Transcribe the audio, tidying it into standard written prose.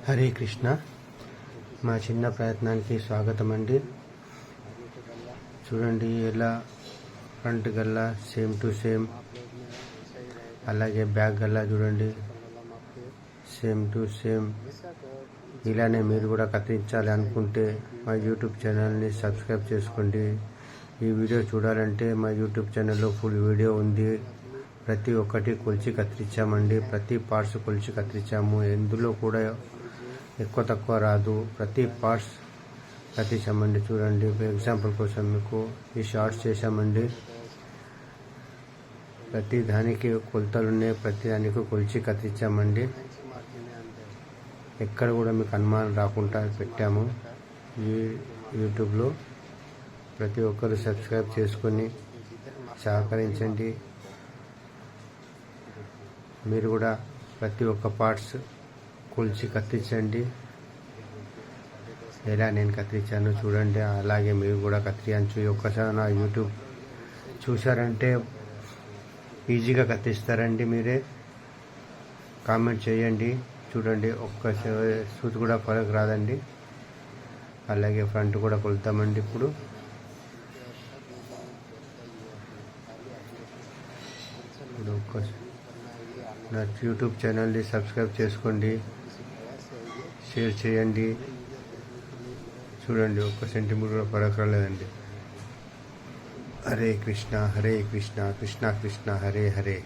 హరే కృష్ణ. మా చిన్న ప్రయత్నానికి స్వాగతం అండి. చూడండి ఎలా front Galla same to same, అలాగే బ్యాక్ గల్లా చూడండి సేమ్ టు సేమ్. ఇలానే మీరు కూడా కత్తిరించాలి అనుకుంటే మా యూట్యూబ్ ఛానల్ని సబ్స్క్రైబ్ చేసుకోండి. ఈ వీడియో చూడాలంటే మా యూట్యూబ్ ఛానల్లో ఫుల్ వీడియో ఉంది. ప్రతి ఒక్కటి కొలిచి కత్తిరించామండి. ప్రతి పార్ట్స్ కొలిచి కత్తిరించాము. ఎందులో కూడా ఎక్కువ తక్కువ రాదు. ప్రతి పార్ట్స్ కత్తిరించామండి. చూడండి, ఎగ్జాంపుల్ కోసం మీకు ఈ షార్ట్స్ చేశామండి. ప్రతి దానికి కొలతలు ఉన్నాయి. ప్రతి దానికి కొలిచి కత్తిరించామండి. ఎక్కడ కూడా మీకు అనుమానం రాకుండా పెట్టాము. ఈ యూట్యూబ్లో ప్రతి ఒక్కరు సబ్స్క్రైబ్ చేసుకొని సహకరించండి. మీరు కూడా ప్రతి ఒక్క పార్ట్స్ కొలిచి కత్తిరించండి. ఎలా నేను కత్తిరించాను చూడండి, అలాగే మీరు కూడా కత్తిరించు. ఒక్కసారి నా యూట్యూబ్ చూసారంటే ఈజీగా కత్తిరిస్తారండి. మీరే కామెంట్ చేయండి. చూడండి, ఒక్క సూది కూడా ఫరక్ రాదండి. అలాగే ఫ్రంట్ కూడా కొలుతామండి. ఇప్పుడు నా యూట్యూబ్ ఛానల్ని సబ్స్క్రైబ్ చేసుకోండి, షేర్ చేయండి. చూడండి, ఒక్క సెంటీమీటర్ కూడా ఫరక్ రాలేదండి. హరే కృష్ణ హరే కృష్ణ కృష్ణ కృష్ణ హరే హరే.